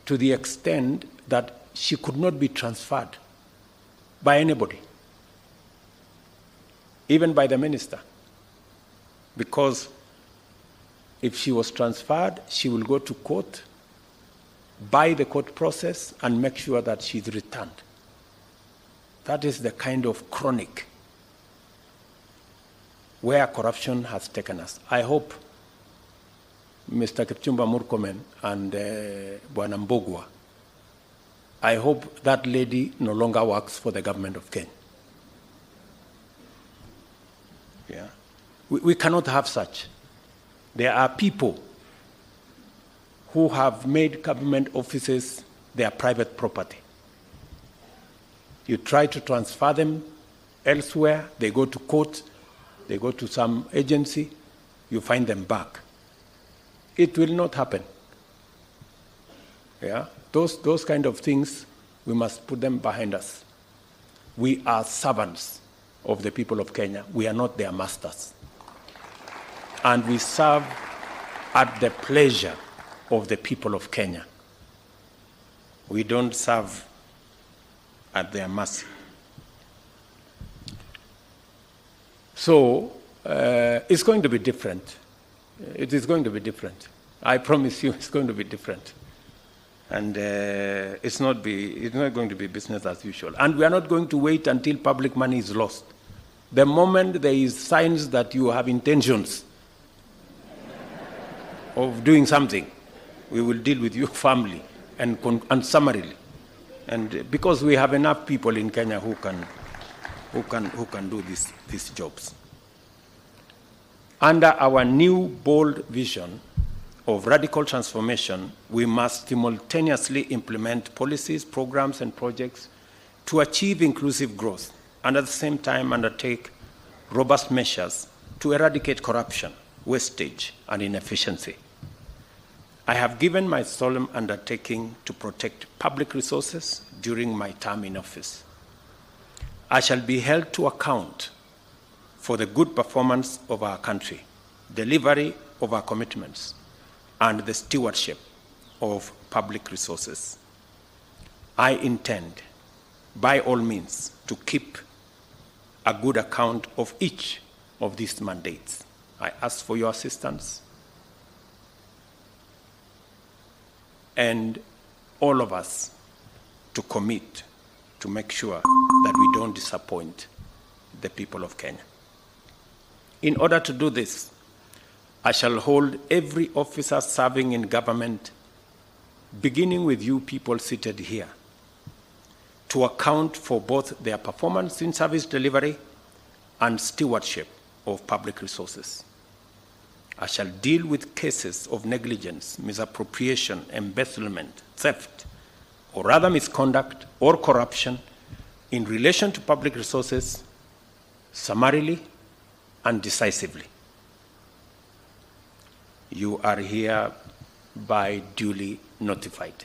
to the extent that she could not be transferred by anybody, even by the minister, because if she was transferred, she will go to court, buy the court process, and make sure that she's returned. That is the kind of chronic where corruption has taken us. I hope Mr. Kipchumba Murkomen and Bwana Mbogwa, I hope that lady no longer works for the government of Kenya. Yeah. We cannot have such. There are people who have made government offices their private property. You try to transfer them elsewhere, they go to court, they go to some agency, you find them back. It will not happen. Yeah? Those kind of things, we must put them behind us. We are servants of the people of Kenya. We are not their masters. And we serve at the pleasure of the people of Kenya. We don't serve at their mercy. So it's going to be different. It is going to be different. I promise you it's going to be different. And it's not going to be business as usual. And we are not going to wait until public money is lost. The moment there is signs that you have intentions of doing something, we will deal with you firmly and summarily. And because we have enough people in Kenya who can do these jobs. Under our new bold vision of radical transformation, we must simultaneously implement policies, programs, and projects to achieve inclusive growth, and at the same time undertake robust measures to eradicate corruption, wastage, and inefficiency. I have given my solemn undertaking to protect public resources during my term in office. I shall be held to account for the good performance of our country, delivery of our commitments, and the stewardship of public resources. I intend, by all means, to keep a good account of each of these mandates. I ask for your assistance, and all of us to commit to make sure that we don't disappoint the people of Kenya. In order to do this, I shall hold every officer serving in government, beginning with you people seated here, to account for both their performance in service delivery and stewardship of public resources. I shall deal with cases of negligence, misappropriation, embezzlement, theft, or other misconduct or corruption in relation to public resources summarily and decisively. You are hereby duly notified.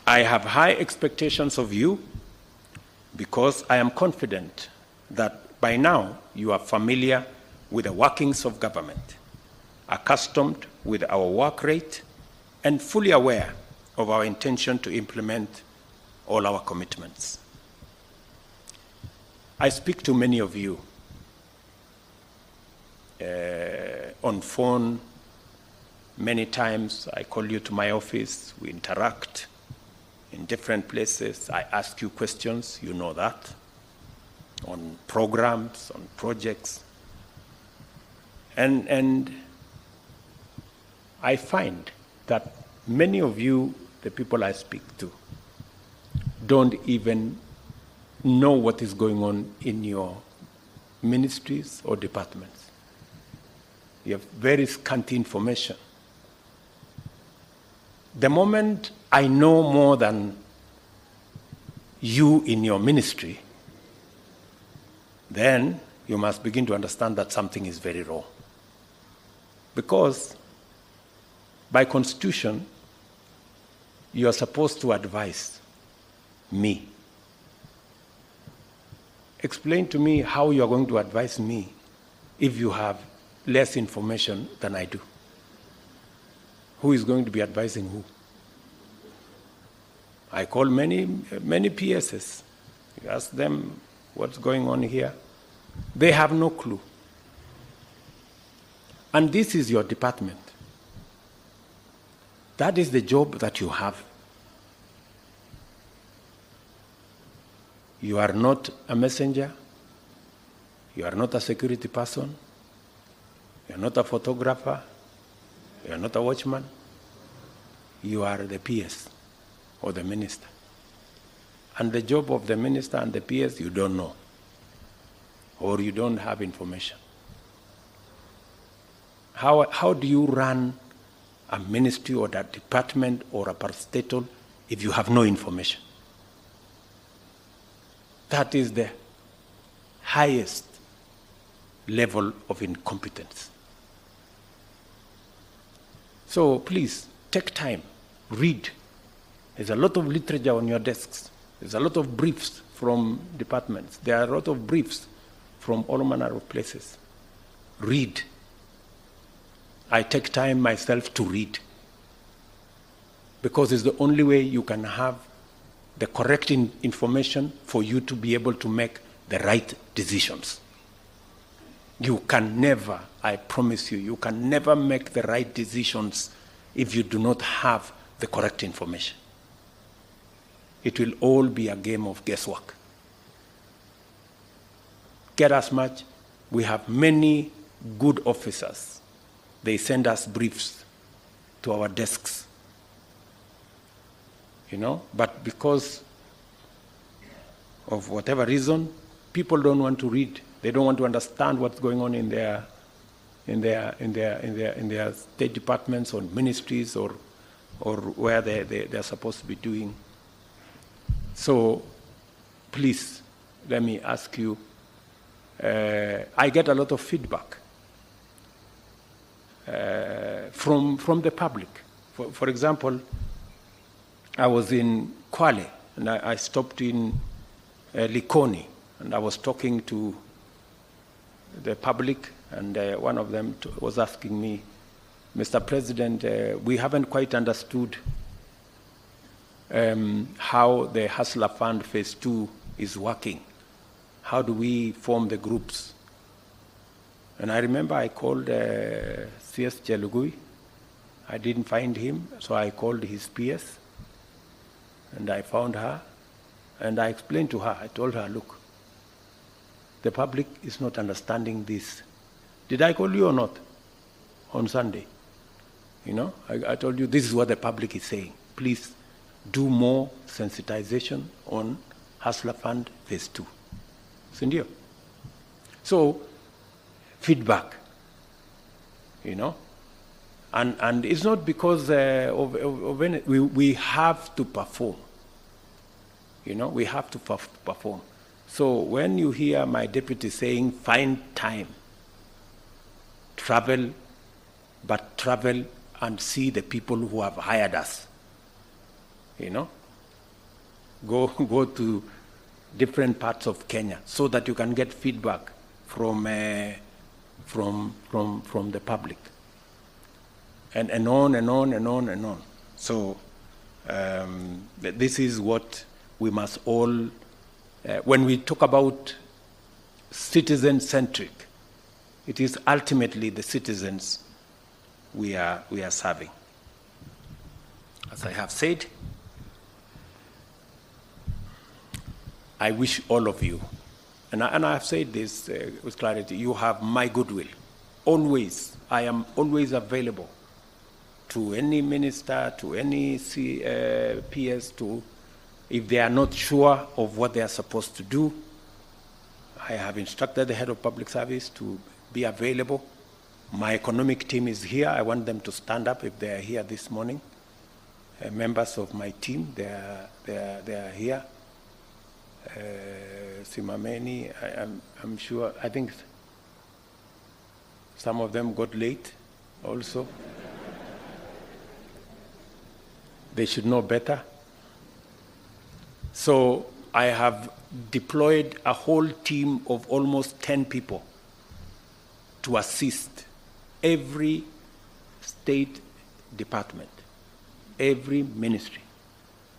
I have high expectations of you because I am confident that by now you are familiar with the workings of government, accustomed with our work rate, and fully aware of our intention to implement all our commitments. I speak to many of you on phone. Many times I call you to my office, we interact in different places. I ask you questions, you know that, on programs, on projects. And I find that many of you, the people I speak to, don't even know what is going on in your ministries or departments. You have very scanty information. The moment I know more than you in your ministry, then you must begin to understand that something is very wrong. Because by constitution, you are supposed to advise me. Explain to me how you are going to advise me if you have less information than I do. Who is going to be advising who? I call many PSs. You ask them what's going on here. They have no clue. And this is your department. That is the job that you have. You are not a messenger. You are not a security person. You are not a photographer. You are not a watchman. You are the PS or the minister. And the job of the minister and the PS you don't know, or you don't have information. How do you run a ministry or a department or a parastatal if you have no information? That is the highest level of incompetence. So please, take time, read. There's a lot of literature on your desks. There's a lot of briefs from departments. There are a lot of briefs from all manner of places. Read. I take time myself to read, because it's the only way you can have the correct information for you to be able to make the right decisions. You can never, I promise you, you can never make the right decisions if you do not have the correct information. It will all be a game of guesswork. Get as much. We have many good officers. They send us briefs to our desks, but because of whatever reason, people don't want to read. They don't want to understand what's going on in their state departments or ministries or where they're supposed to be doing. So please, let me ask you, I get a lot of feedback from the public. For example, I was in Kwale, and I stopped in Likoni, and I was talking to the public, and one of them was asking me, Mr. President, we haven't quite understood how the Hustler Fund Phase 2 is working. How do we form the groups? And I remember I called CS Chelugui. I didn't find him, so I called his PS, and I found her, and I explained to her, I told her, look, the public is not understanding this. Did I call you or not on Sunday? You know, I told you this is what the public is saying. Please do more sensitization on Hustler Fund Phase 2. Sindio? So, feedback, you know, and it's not because of any, we have to perform. You know, we have to perform. So when you hear my deputy saying, find time, travel, but travel and see the people who have hired us, you know, go to different parts of Kenya so that you can get feedback from the public, and on and on and on and on. So this is what we must all, when we talk about citizen-centric, it is ultimately the citizens we are serving. As I have said, I wish all of you, and I have said this with clarity, you have my goodwill. Always, I am always available to any minister, to any PS, if they are not sure of what they are supposed to do. I have instructed the head of public service to be available. My economic team is here. I want them to stand up if they are here this morning. Members of my team, they are here. Simameni, I'm sure, I think some of them got late also. They should know better. So I have deployed a whole team of almost 10 people to assist every state department, every ministry.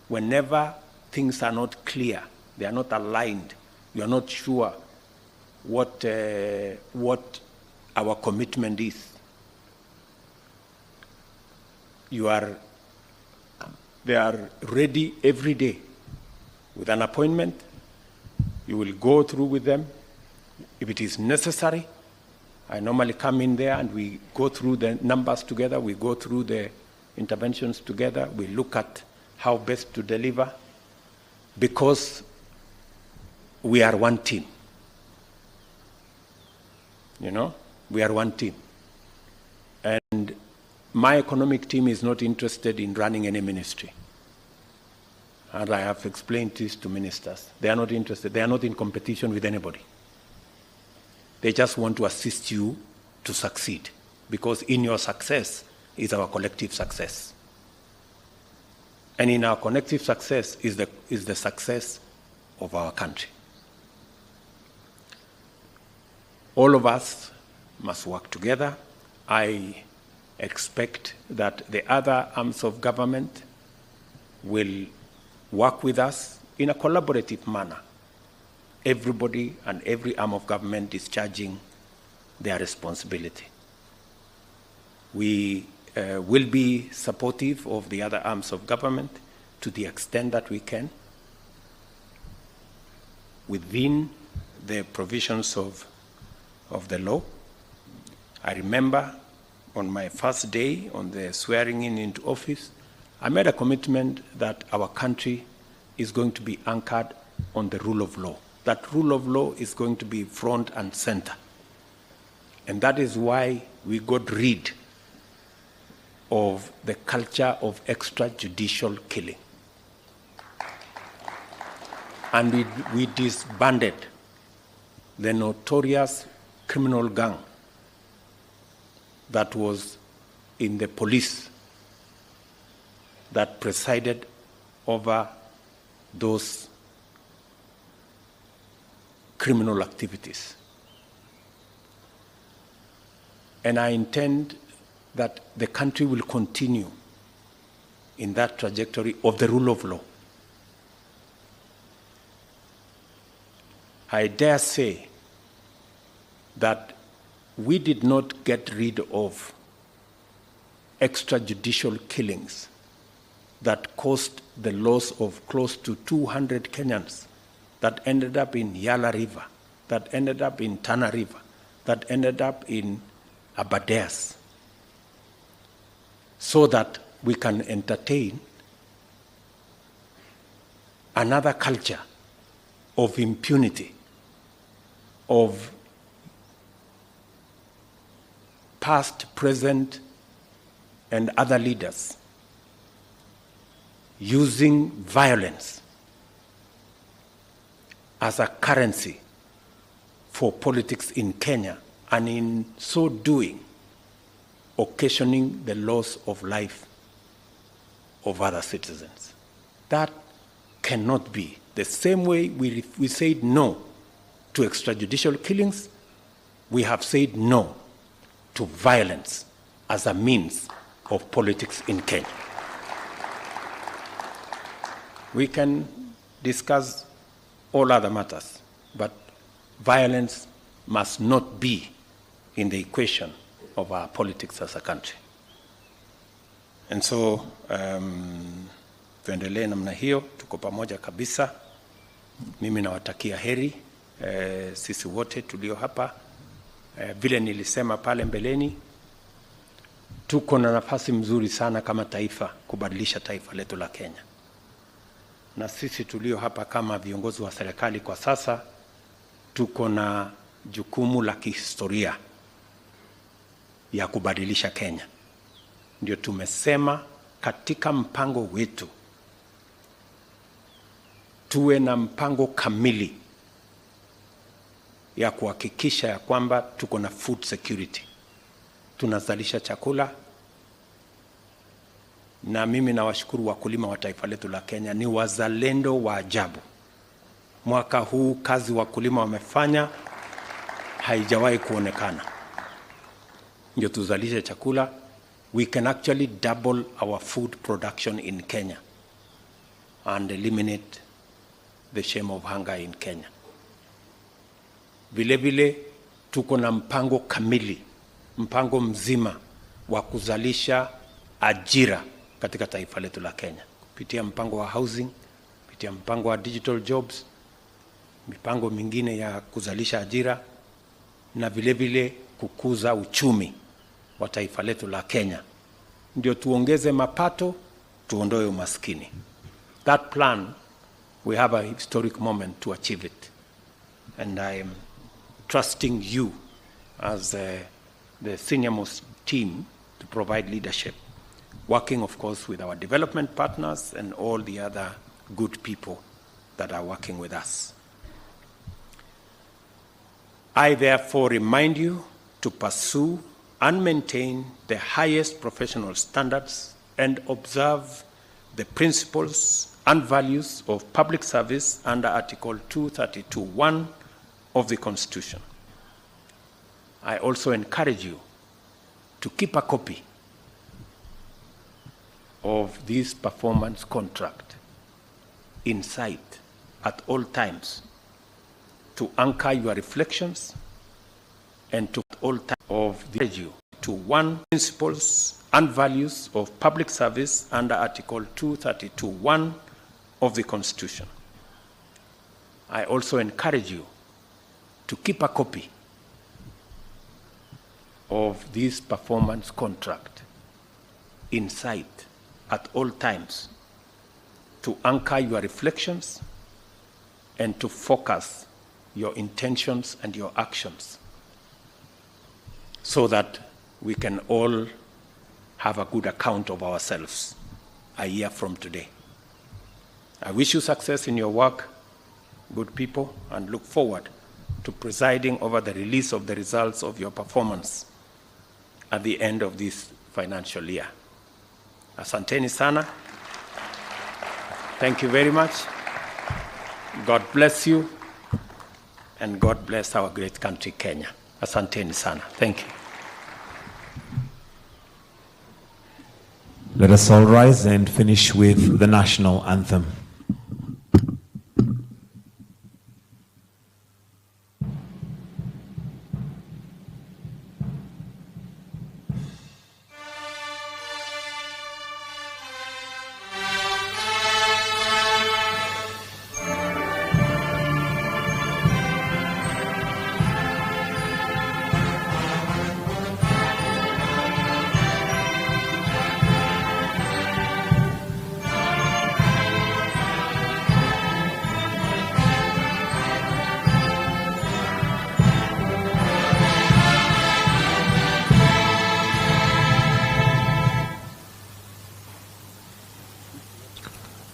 Whenever things are not clear, they are not aligned, you are not sure what our commitment is, they are ready every day with an appointment. You will go through with them. If it is necessary, I normally come in there and we go through the numbers together, we go through the interventions together, we look at how best to deliver, because we are one team. You know, we are one team. And my economic team is not interested in running any ministry. And I have explained this to ministers. They are not interested. They are not in competition with anybody. They just want to assist you to succeed, because in your success is our collective success. And in our collective success is the success of our country. All of us must work together. I expect that the other arms of government will work with us in a collaborative manner. Everybody and every arm of government discharging their responsibility. We will be supportive of the other arms of government to the extent that we can, within the provisions of the law. I remember on my first day on the swearing in into office, I made a commitment that our country is going to be anchored on the rule of law. That rule of law is going to be front and center. And that is why we got rid of the culture of extrajudicial killing. and we disbanded the notorious criminal gang that was in the police that presided over those criminal activities. And I intend that the country will continue in that trajectory of the rule of law. I dare say that we did not get rid of extrajudicial killings that caused the loss of close to 200 Kenyans, that ended up in Yala River, that ended up in Tana River, that ended up in Abadeas, so that we can entertain another culture of impunity, of past, present, and other leaders using violence as a currency for politics in Kenya, and in so doing, occasioning the loss of life of other citizens. That cannot be. The same way we said no to extrajudicial killings, we have said no to violence as a means of politics in Kenya. We can discuss all other matters, but violence must not be in the equation of our politics as a country. And so, tuendelee namna hiyo, tuko pamoja kabisa. Mimi nawatakia heri sisi wote tulio hapa. Vile nilisema pale mbeleni, tuko na nafasi mzuri sana kama taifa kubadilisha taifa letu la Kenya. Na sisi tulio hapa kama viongozi wa serikali kwa sasa, tuko na jukumu la kihistoria ya kubadilisha Kenya. Ndio tumesema katika mpango wetu tuwe na mpango kamili ya kuhakikisha ya kwamba tuko na food security. Tunazalisha chakula, na mimi nawashukuru wakulima wa taifa letu la Kenya, ni wazalendo wa ajabu. Mwaka huu kazi wakulima wamefanya haijawahi kuonekana. Ndio tuzalishe chakula. We can actually double our food production in Kenya and eliminate the shame of hunger in Kenya. Vile vile tuko na mpango kamili, mpango mzima wa kuzalisha ajira katika taifa letu la Kenya, kupitia mpango wa housing, kupitia mpango wa digital jobs, mipango mingine ya kuzalisha ajira, na vile vile kukuza uchumi wa taifa letu la Kenya. Ndio tuongeze mapato, tuondoe umaskini. That plan, we have a historic moment to achieve it. And I am trusting you as the senior-most team to provide leadership, working, of course, with our development partners and all the other good people that are working with us. I therefore remind you to pursue and maintain the highest professional standards and observe the principles and values of public service under Article 232(1) of the Constitution. I also encourage you to keep a copy of this performance contract in sight at all times, to anchor your reflections and to all times of the you to one principles and values of public service under Article 232(1) of the Constitution. I also encourage you to keep a copy of this performance contract in sight at all times, to anchor your reflections and to focus your intentions and your actions, so that we can all have a good account of ourselves a year from today. I wish you success in your work. good people, and look forward to presiding over the release of the results of your performance at the end of this financial year. Asanteni sana. Thank you very much. God bless you, and God bless our great country, Kenya. Asanteni sana. Thank you. Let us all rise and finish with the national anthem.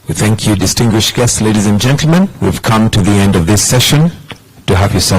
Thank you, distinguished guests, ladies and gentlemen. We've come to the end of this session. To have yourself